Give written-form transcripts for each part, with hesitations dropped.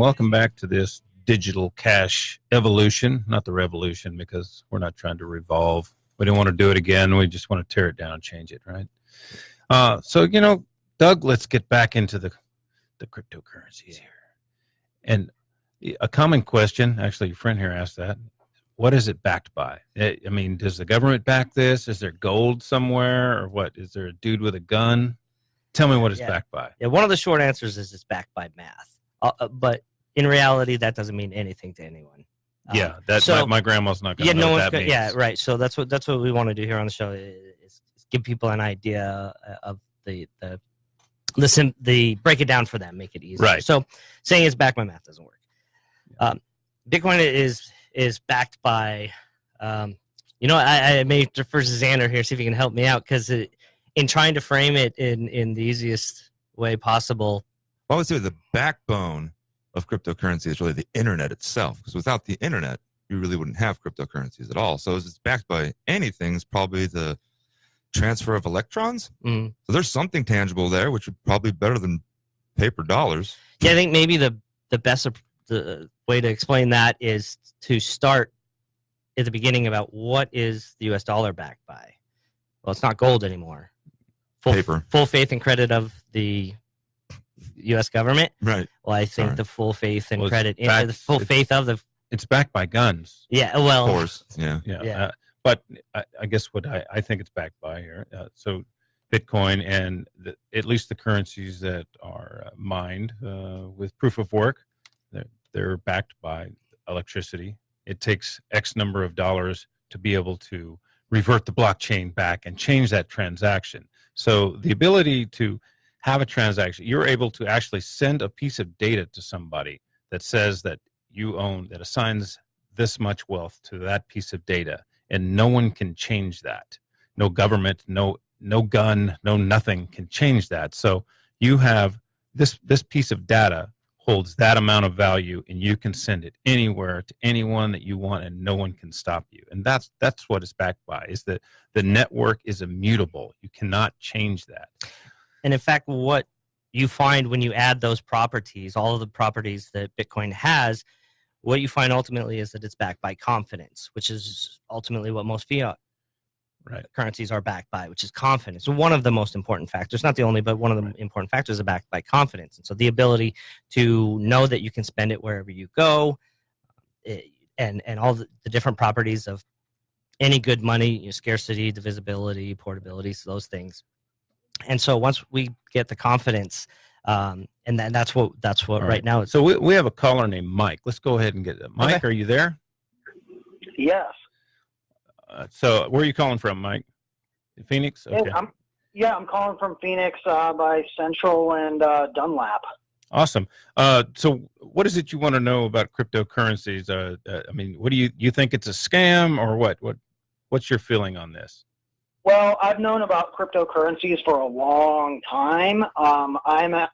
welcome back to this digital cash evolution, not the revolution, because we're not trying to revolve. We don't want to do it again. We just want to tear it down and change it, right? So, Doug, let's get back into the cryptocurrencies here. And a common question, actually, your friend here asked that, what is it backed by? I mean, does the government back this? Is there gold somewhere, or what? Is there a dude with a gun? Tell me what it's backed by. Yeah, one of the short answers is it's backed by math. But in reality, that doesn't mean anything to anyone. My grandma's not going to know what that means. Yeah, right. So that's what we want to do here on the show is give people an idea of the break it down for them, make it easy. Right. So saying it's backed by math doesn't work. Bitcoin is backed by, I may defer to Xander here, see if he can help me out, because in trying to frame it in the easiest way possible. Well, I would say the backbone of cryptocurrency is really the internet itself, because without the internet, you really wouldn't have cryptocurrencies at all. So it's backed by anything is probably the transfer of electrons. So there's something tangible there, which would probably be better than paper dollars. Yeah, I think maybe the best the way to explain that is to start at the beginning about what is the U.S. dollar backed by. Well, it's not gold anymore. Paper. Full faith and credit of the U.S. government. Right. Well, I think the full faith and credit, the full faith of the. It's backed by guns. Yeah. Well. Of course. Yeah. Yeah. But I guess what I think it's backed by here. So Bitcoin and at least the currencies that are mined with proof of work, they're backed by electricity. It takes X number of dollars to be able to revert the blockchain back and change that transaction. So the ability to have a transaction, you're able to actually send a piece of data to somebody that says that you own, that assigns this much wealth to that piece of data, and no one can change that. No government, no gun, no nothing can change that. So you have this piece of data holds that amount of value, and you can send it anywhere to anyone that you want, and no one can stop you. And that's what it's backed by, is that the network is immutable. You cannot change that. And in fact, what you find when you add those properties, all of the properties that Bitcoin has, what you find ultimately is that it's backed by confidence, which is ultimately what most fiat currencies are backed by, which is confidence. So one of the most important factors, not the only, but one of the important factors are backed by confidence. And so the ability to know that you can spend it wherever you go, and all the different properties of any good money, scarcity, divisibility, portability, so those things. And so once we get the confidence, and then that's what right now. So we have a caller named Mike. Let's go ahead and get it. Mike, okay. Are you there? Yes. So where are you calling from, Mike? Phoenix? Okay. I'm calling from Phoenix by Central and Dunlap. Awesome. So what is it you want to know about cryptocurrencies? I mean, what do you think it's a scam, or what's your feeling on this? Well, I've known about cryptocurrencies for a long time. I'm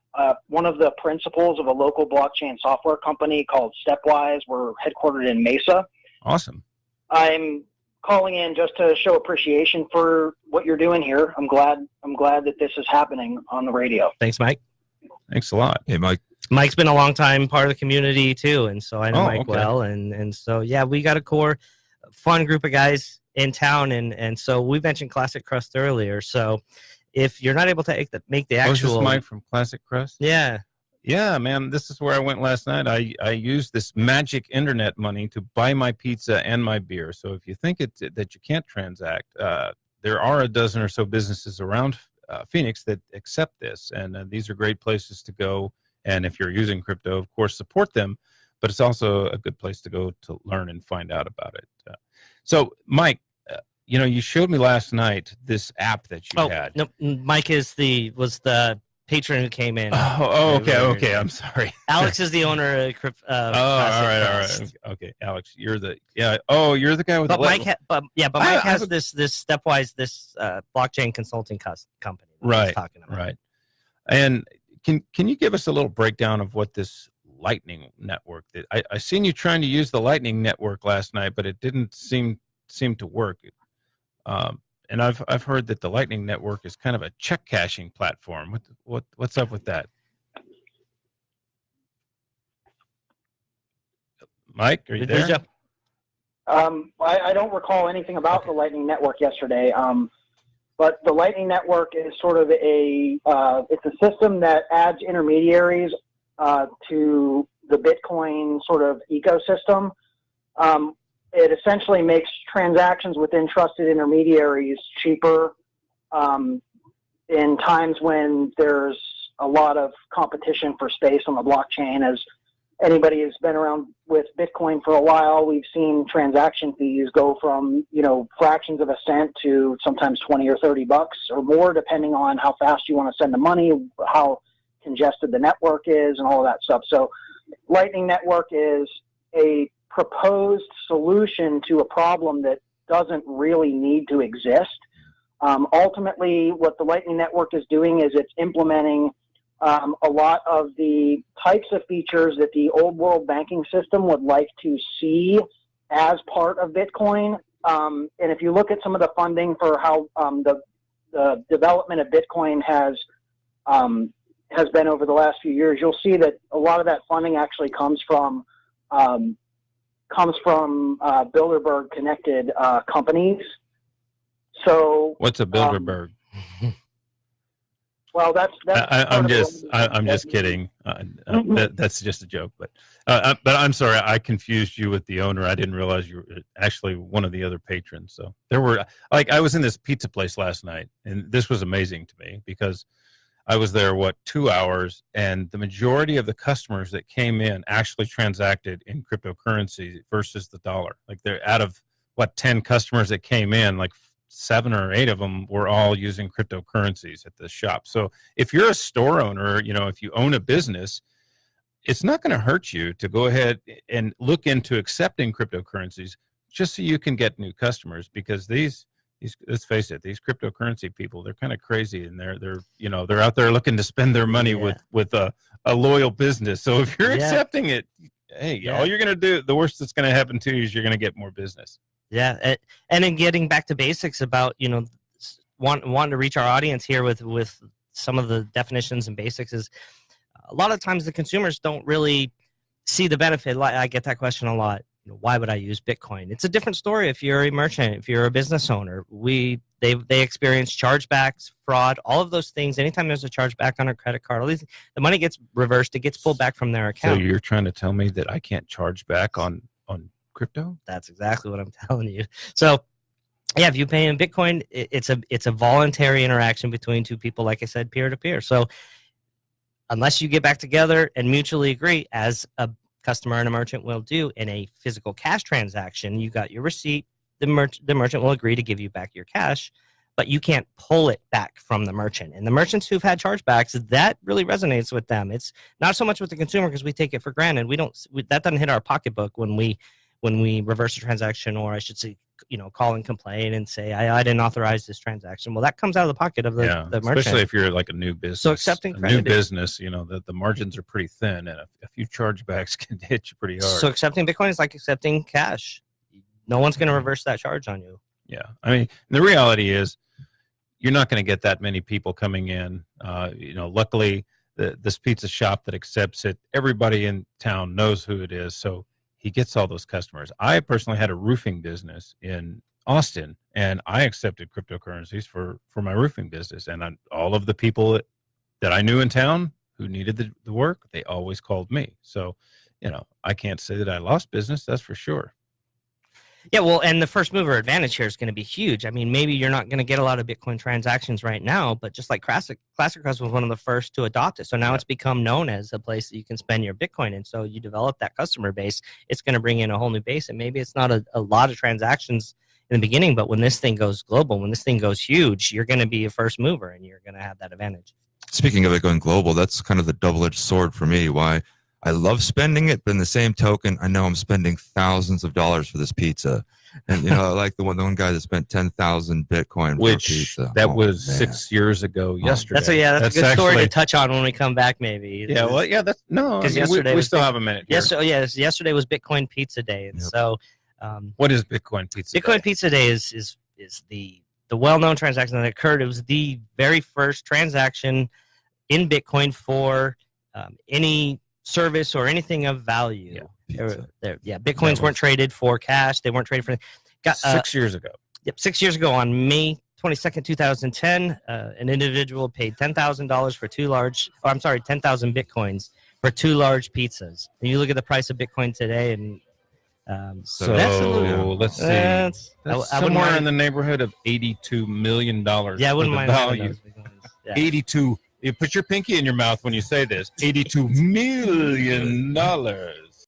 one of the principals of a local blockchain software company called Stepwise. We're headquartered in Mesa. Awesome. I'm calling in just to show appreciation for what you're doing here. I'm glad that this is happening on the radio. Thanks, Mike. Thanks a lot. Hey, Mike. Mike's been a long time part of the community too, and so I know Mike well, and so we got a core fun group of guys in town, and so we mentioned Classic Crust earlier. So if you're not able to make the actual, this Mike from Classic Crust? Yeah, man, this is where I went last night. I used this magic internet money to buy my pizza and my beer. So if you think that you can't transact, there are a dozen or so businesses around Phoenix that accept this, and these are great places to go. And if you're using crypto, of course, support them, but it's also a good place to go to learn and find out about it. So, Mike, you showed me last night this app that you had. No, Mike was the patron who came in. Okay. I'm sorry. Alex is the owner of all right. Okay, Alex, you're the you're the guy with Mike has this Stepwise, this blockchain consulting company. Right. Talking about. Right. And can you give us a little breakdown of what this Lightning Network did? I seen you trying to use the Lightning Network last night, but it didn't seem to work. And I've heard that the Lightning Network is kind of a check cashing platform. What's up with that? Mike, are you There's there? Jeff. I don't recall anything about the Lightning Network yesterday, but the Lightning Network is sort of it's a system that adds intermediaries to the Bitcoin sort of ecosystem. It essentially makes transactions within trusted intermediaries cheaper in times when there's a lot of competition for space on the blockchain. As anybody who's been around with Bitcoin for a while, we've seen transaction fees go from, fractions of a cent to sometimes 20 or 30 bucks or more, depending on how fast you want to send the money, how congested the network is, and all of that stuff. So Lightning Network is a proposed solution to a problem that doesn't really need to exist. Ultimately, what the Lightning Network is doing is it's implementing a lot of the types of features that the old world banking system would like to see as part of Bitcoin. And if you look at some of the funding for how the development of Bitcoin has been over the last few years, you'll see that a lot of that funding actually comes from Bilderberg connected companies. So What's a Bilderberg? Well, that's I'm just kidding. That's just a joke. But I'm sorry, I confused you with the owner. I didn't realize you were actually one of the other patrons. So there were, I was in this pizza place last night, and this was amazing to me because I was there 2 hours, and the majority of the customers that came in actually transacted in cryptocurrency versus the dollar. Like they're out of 10 customers that came in, like 7 or 8 of them were all using cryptocurrencies at the shop. So if you're a store owner, if you own a business, it's not going to hurt you to go ahead and look into accepting cryptocurrencies just so you can get new customers, because these let's face it, these cryptocurrency people, they're kind of crazy, and they're out there looking to spend their money with a loyal business. So if you're accepting it, hey, all you're going to do, the worst that's going to happen to you is you're going to get more business. Yeah, and then getting back to basics about wanting to reach our audience here with some of the definitions and basics is a lot of times the consumers don't really see the benefit. I get that question a lot. Why would I use Bitcoin? It's a different story if you're a merchant, if you're a business owner. They experience chargebacks, fraud, all of those things. Anytime there's a chargeback on a credit card, the money gets reversed. It gets pulled back from their account. So you're trying to tell me that I can't charge back on crypto? That's exactly what I'm telling you. So yeah, if you pay in Bitcoin, it's a voluntary interaction between two people, like I said, peer to peer. So unless you get back together and mutually agree, as a customer and a merchant will do in a physical cash transaction, you got your receipt, the merchant will agree to give you back your cash, but you can't pull it back from the merchant. And the merchants who've had chargebacks, that really resonates with them. It's not so much with the consumer because we take it for granted. That doesn't hit our pocketbook when we reverse a transaction, or I should say, call and complain and say, I didn't authorize this transaction. Well, that comes out of the pocket of the merchant. Especially if you're like a new business. So accepting credit, new business, the margins are pretty thin, and a few chargebacks can hit you pretty hard. So accepting Bitcoin is like accepting cash. No one's going to reverse that charge on you. Yeah. I mean, the reality is you're not going to get that many people coming in. Luckily, this pizza shop that accepts it, everybody in town knows who it is. So he gets all those customers. I personally had a roofing business in Austin, and I accepted cryptocurrencies for my roofing business. And all of the people that I knew in town who needed the work, they always called me. So, I can't say that I lost business, that's for sure. Yeah, well, and the first mover advantage here is going to be huge. I mean, maybe you're not going to get a lot of Bitcoin transactions right now, but just like Classic Trust was one of the first to adopt it. So now it's become known as a place that you can spend your Bitcoin. And so you develop that customer base. It's going to bring in a whole new base. And maybe it's not a lot of transactions in the beginning, but when this thing goes global, when this thing goes huge, you're going to be a first mover and you're going to have that advantage. Speaking of it going global, that's kind of the double-edged sword for me. Why I love spending it, but in the same token, I know I'm spending thousands of dollars for this pizza. And, like the one guy that spent 10,000 Bitcoin for pizza. That was 6 years ago yesterday. That's a good story to touch on when we come back, maybe. Yeah, well, yeah, that's, no, I mean, we still have a minute here. Yesterday was Bitcoin Pizza Day. And so. What is Bitcoin Pizza Day? Bitcoin Pizza Day is the well-known transaction that occurred. It was the very first transaction in Bitcoin for any service or anything of value. Pizza. Bitcoins was- weren't traded for cash. They weren't traded for. Got 6 years ago. 6 years ago on May 22nd, 2010, an individual paid $10,000 for 10,000 Bitcoins for 2 large pizzas. And you look at the price of Bitcoin today, and So that's a little. let's see. That's, That's I wouldn't somewhere mind- in the neighborhood of $82 million. Yeah, I wouldn't for the mind having value. those Bitcoins. Yeah. 82. You put your pinky in your mouth when you say this. $82 million.